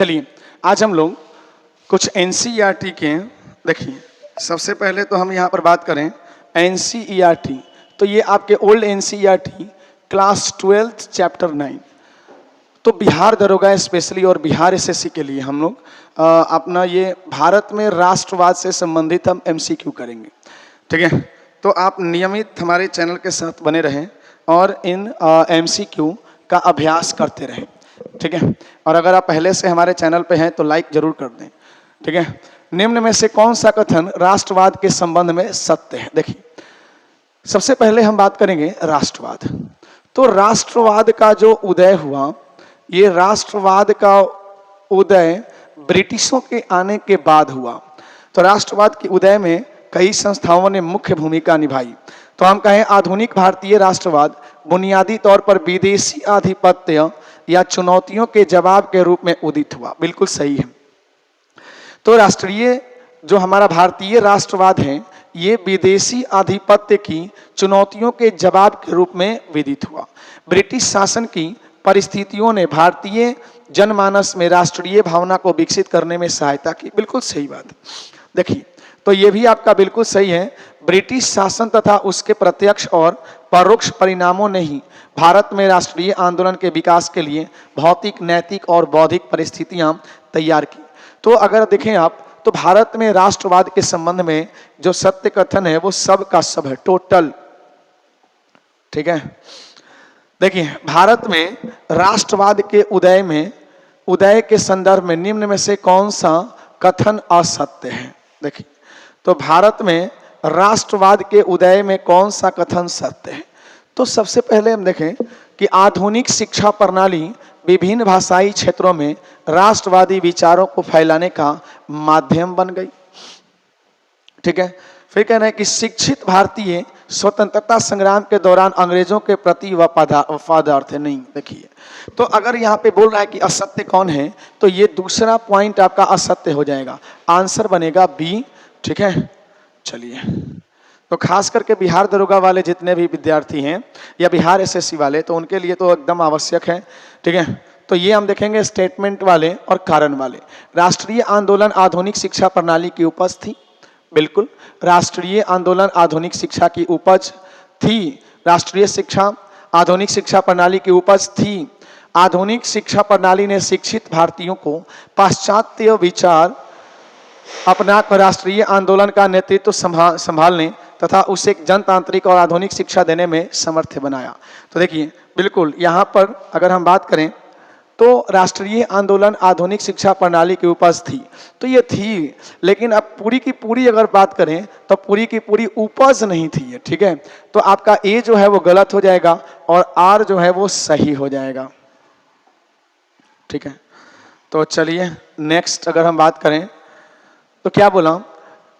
चलिए आज हम लोग कुछ एनसीईआरटी के देखिए, सबसे पहले तो हम यहाँ पर बात करें एनसीईआरटी। तो ये आपके ओल्ड एनसीईआरटी क्लास 12 चैप्टर 9। तो बिहार दरोगा स्पेशली और बिहार एसएससी के लिए हम लोग अपना ये भारत में राष्ट्रवाद से संबंधित हम एमसीक्यू करेंगे। ठीक है, तो आप नियमित हमारे चैनल के साथ बने रहें और इन एमसीक्यू का अभ्यास करते रहें। ठीक है, और अगर आप पहले से हमारे चैनल पे हैं तो लाइक जरूर कर दें। ठीक है, निम्न में से कौन सा कथन राष्ट्रवाद के संबंध में सत्य है? देखिए, सबसे पहले हम बात करेंगे राष्ट्रवाद। तो राष्ट्रवाद का जो उदय हुआ, ये राष्ट्रवाद का उदय ब्रिटिशों के आने के बाद हुआ। तो राष्ट्रवाद के उदय में कई संस्थाओं ने मुख्य भूमिका निभाई। तो हम कहें आधुनिक भारतीय राष्ट्रवाद बुनियादी तौर पर विदेशी आधिपत्य या चुनौतियों के जवाब के रूप में उदित हुआ। बिल्कुल सही है। तो राष्ट्रीय जो हमारा भारतीय राष्ट्रवाद है, ये विदेशी आधिपत्य की चुनौतियों के जवाब के रूप में विदित हुआ। ब्रिटिश शासन की परिस्थितियों ने भारतीय जनमानस में राष्ट्रीय भावना को विकसित करने में सहायता की। बिल्कुल सही बात। देखिए, तो ये भी आपका बिल्कुल सही है। ब्रिटिश शासन तथा उसके प्रत्यक्ष और परोक्ष परिणामों ने ही भारत में राष्ट्रीय आंदोलन के विकास के लिए भौतिक, नैतिक और बौद्धिक परिस्थितियां तैयार की। तो अगर देखें आप, तो भारत में राष्ट्रवाद के संबंध में जो सत्य कथन है वो सब का सब है, टोटल। ठीक है, देखिए, भारत में राष्ट्रवाद के उदय के संदर्भ में निम्न में से कौन सा कथन असत्य है? देखिए, तो भारत में राष्ट्रवाद के उदय में कौन सा कथन सत्य है? तो सबसे पहले हम देखें कि आधुनिक शिक्षा प्रणाली विभिन्न भाषाई क्षेत्रों में राष्ट्रवादी विचारों को फैलाने का माध्यम बन गई। ठीक है, फिर कहना है कि शिक्षित भारतीय स्वतंत्रता संग्राम के दौरान अंग्रेजों के प्रति वफादार थे। नहीं, देखिए, तो अगर यहाँ पे बोल रहा है कि असत्य कौन है, तो ये दूसरा पॉइंट आपका असत्य हो जाएगा। आंसर बनेगा बी। ठीक है, चलिए, तो खास करके बिहार दरोगा वाले जितने भी विद्यार्थी हैं या बिहार एसएससी वाले, तो उनके लिए तो एकदम आवश्यक है। ठीक है, तो ये हम देखेंगे स्टेटमेंट वाले और कारण वाले। राष्ट्रीय आंदोलन आधुनिक शिक्षा प्रणाली की उपज थी। बिल्कुल, राष्ट्रीय आंदोलन आधुनिक शिक्षा की उपज थी। राष्ट्रीय शिक्षा आधुनिक शिक्षा प्रणाली की उपज थी। आधुनिक शिक्षा प्रणाली ने शिक्षित भारतीयों को पाश्चात्य विचार अपनाकर राष्ट्रीय आंदोलन का नेतृत्व संभालने तथा उसे जनतांत्रिक और आधुनिक शिक्षा देने में समर्थ बनाया। तो देखिए, बिल्कुल यहाँ पर अगर हम बात करें तो राष्ट्रीय आंदोलन आधुनिक शिक्षा प्रणाली की उपज थी, तो ये थी, लेकिन अब पूरी की पूरी अगर बात करें तो पूरी की पूरी उपज नहीं थी ये। ठीक है, तो आपका ए जो है वो गलत हो जाएगा और आर जो है वो सही हो जाएगा। ठीक है, तो चलिए नेक्स्ट अगर हम बात करें तो क्या बोला,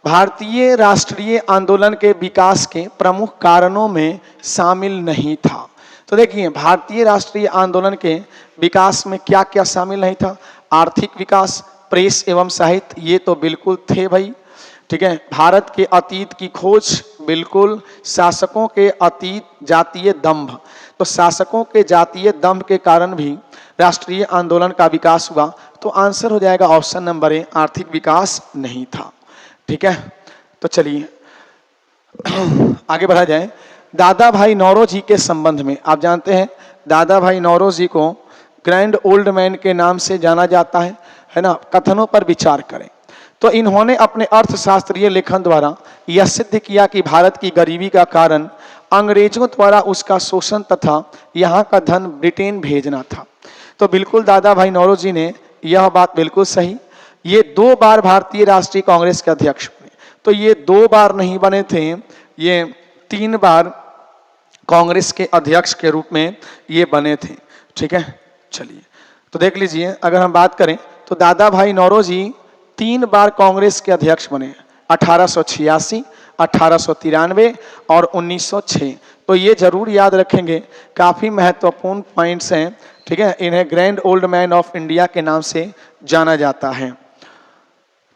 भारतीय राष्ट्रीय आंदोलन के विकास के प्रमुख कारणों में शामिल नहीं था। तो देखिए, भारतीय राष्ट्रीय आंदोलन के विकास में क्या क्या शामिल नहीं था? आर्थिक विकास, प्रेस एवं साहित्य, ये तो बिल्कुल थे भाई। ठीक है, भारत के अतीत की खोज, बिल्कुल। शासकों के अतीत जातीय दंभ, तो शासकों के जातीय दंभ के कारण भी राष्ट्रीय आंदोलन का विकास हुआ। तो आंसर हो जाएगा ऑप्शन नंबर ए, आर्थिक विकास नहीं था। ठीक है, तो चलिए आगे बढ़ा जाए। दादा भाई नौरोजी के संबंध में आप जानते हैं दादा भाई नौरोजी को ग्रैंड ओल्ड मैन के नाम से जाना जाता है ना। कथनों पर विचार करें। तो इन्होंने अपने अर्थशास्त्रीय लेखन द्वारा यह सिद्ध किया कि भारत की गरीबी का कारण अंग्रेजों द्वारा उसका शोषण तथा यहाँ का धन ब्रिटेन भेजना था। तो बिल्कुल दादा भाई नौरोजी ने यह बात बिल्कुल सही। ये 2 बार भारतीय राष्ट्रीय कांग्रेस के अध्यक्ष बने। तो ये 2 बार नहीं बने थे, ये 3 बार कांग्रेस के अध्यक्ष के रूप में ये बने थे। ठीक है, चलिए, तो देख लीजिए, अगर हम बात करें तो दादा भाई नौरोजी 3 बार कांग्रेस के अध्यक्ष बने, 1886, 1893 और 1906। तो ये जरूर याद रखेंगे, काफी महत्वपूर्ण पॉइंट्स हैं। ठीक है, इन्हें grand old man of India के नाम से जाना जाता है।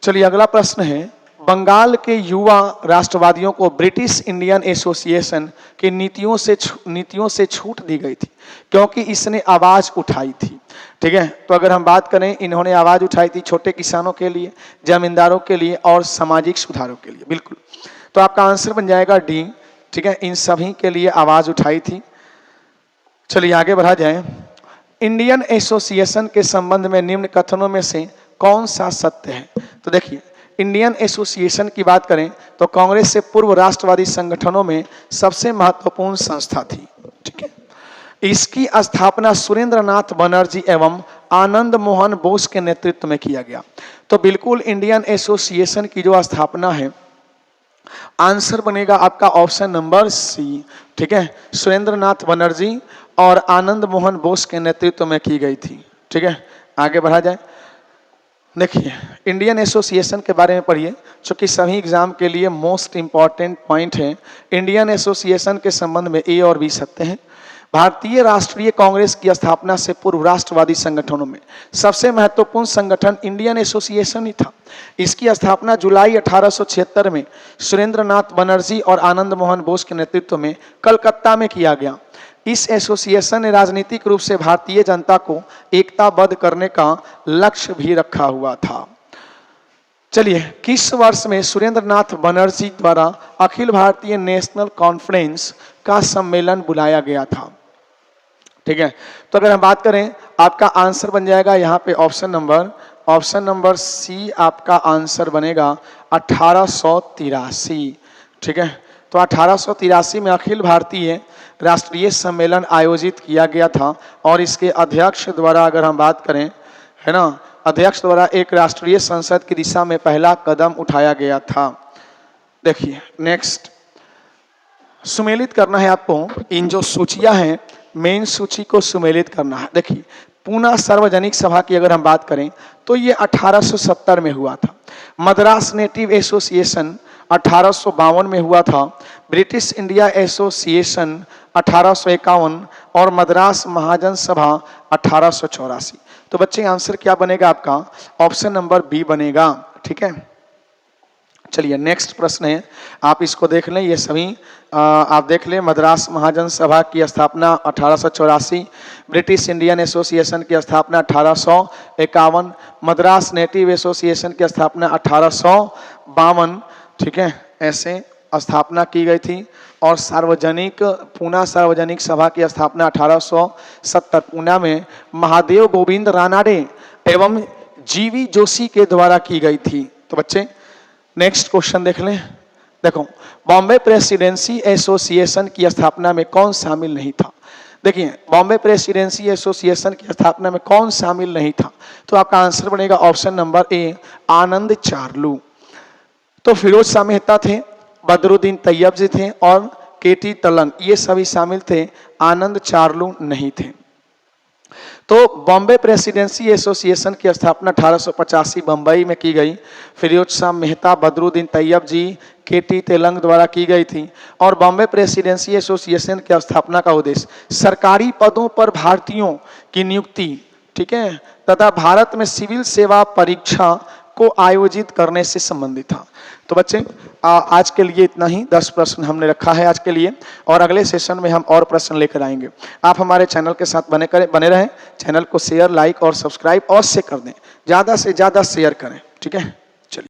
चलिए, अगला प्रश्न है, बंगाल के युवा राष्ट्रवादियों को ब्रिटिश इंडियन एसोसिएशन की नीतियों से छूट दी गई थी क्योंकि इसने आवाज उठाई थी। ठीक है। तो अगर हम बात करें, इन्होंने आवाज उठाई थी छोटे किसानों के लिए, जमींदारों के लिए और सामाजिक सुधारों के लिए। बिल्कुल, तो आपका आंसर बन जाएगा डी। ठीक है, इन सभी के लिए आवाज उठाई थी। चलिए आगे बढ़ा जाए। इंडियन एसोसिएशन के संबंध में निम्न कथनों में से कौन सा सत्य है? तो देखिए, इंडियन एसोसिएशन की बात करें तो कांग्रेस से पूर्व राष्ट्रवादी संगठनों में सबसे महत्वपूर्ण संस्था थी। ठीक है, इसकी स्थापना सुरेंद्र नाथ बनर्जी एवं आनंद मोहन बोस के नेतृत्व में किया गया। तो बिल्कुल इंडियन एसोसिएशन की जो स्थापना है, आंसर बनेगा आपका ऑप्शन नंबर सी। ठीक है, सुरेंद्र नाथ बनर्जी और आनंद मोहन बोस के नेतृत्व में की गई थी। ठीक है, आगे बढ़ा जाए। देखिए, इंडियन एसोसिएशन के बारे में पढ़िए, चूंकि सभी एग्जाम के लिए मोस्ट इंपॉर्टेंट पॉइंट है। इंडियन एसोसिएशन के संबंध में ए और बी सत्य हैं। भारतीय राष्ट्रीय कांग्रेस की स्थापना से पूर्व राष्ट्रवादी संगठनों में सबसे महत्वपूर्ण संगठन इंडियन एसोसिएशन ही था। इसकी स्थापना जुलाई 1876 में सुरेंद्र नाथ बनर्जी और आनंद मोहन बोस के नेतृत्व में कलकत्ता में किया गया। इस एसोसिएशन ने राजनीतिक रूप से भारतीय जनता को एकताबद्ध करने का लक्ष्य भी रखा हुआ था। चलिए, किस वर्ष में सुरेंद्र नाथ बनर्जी द्वारा अखिल भारतीय नेशनल कॉन्फ्रेंस का सम्मेलन बुलाया गया था? ठीक है, तो अगर हम बात करें, आपका आंसर बन जाएगा यहाँ पे ऑप्शन नंबर सी। आपका आंसर बनेगा 1883। ठीक है, तो 1883 में अखिल भारतीय राष्ट्रीय सम्मेलन आयोजित किया गया था और इसके अध्यक्ष द्वारा अगर हम बात करें, है ना, अध्यक्ष द्वारा एक राष्ट्रीय संसद की दिशा में पहला कदम उठाया गया था। देखिए नेक्स्ट, सुमेलित करना है आपको इन जो सूचियां हैं, मेन सूची को सुमेलित करना है। देखिए, पूना सार्वजनिक सभा की अगर हम बात करें तो ये 1870 में हुआ था। मद्रास नेटिव एसोसिएशन 1852 में हुआ था। ब्रिटिश इंडिया एसोसिएशन 1851 और मद्रास महाजन सभा 1884। तो बच्चे आंसर क्या बनेगा आपका? ऑप्शन नंबर बी बनेगा। ठीक है, चलिए नेक्स्ट प्रश्न है, आप इसको देख लें, ये सभी आप देख लें। मद्रास महाजन सभा की स्थापना 1884, ब्रिटिश इंडियन एसोसिएशन की स्थापना 1851, मद्रास नेटिव एसोसिएशन की स्थापना 1852। ठीक है, ऐसे स्थापना की गई थी। और सार्वजनिक पूना सार्वजनिक सभा की स्थापना 1870 पूना में महादेव गोविंद रानाडे एवं जीवी जोशी के द्वारा की गई थी। तो बच्चे नेक्स्ट क्वेश्चन देख लें। देखो, बॉम्बे प्रेसिडेंसी एसोसिएशन की स्थापना में कौन शामिल नहीं था? देखिए, बॉम्बे प्रेसिडेंसी एसोसिएशन की स्थापना में कौन शामिल नहीं था? तो आपका आंसर बनेगा ऑप्शन नंबर ए, आनंद चार्लू। तो फिरोज शाह मेहता थे, बदरुद्दीन तैयब जी थे और केटी तलंग, ये सभी शामिल थे, आनंद चार्लू नहीं थे। तो बॉम्बे प्रेसिडेंसी एसोसिएशन की स्थापना 1885 बम्बई में की गई। फिरोज शाह मेहता, बदरुद्दीन तैयब जी, केटी तेलंग द्वारा की गई थी। और बॉम्बे प्रेसिडेंसी एसोसिएशन की स्थापना का उद्देश्य सरकारी पदों पर भारतीयों की नियुक्ति, ठीक है, तथा भारत में सिविल सेवा परीक्षा को आयोजित करने से संबंधित था। तो बच्चे आज के लिए इतना ही, 10 प्रश्न हमने रखा है आज के लिए, और अगले सेशन में हम और प्रश्न लेकर आएंगे। आप हमारे चैनल के साथ बने रहें। चैनल को शेयर, लाइक और सब्सक्राइब अवश्य कर दें, ज़्यादा से ज़्यादा शेयर करें। ठीक है।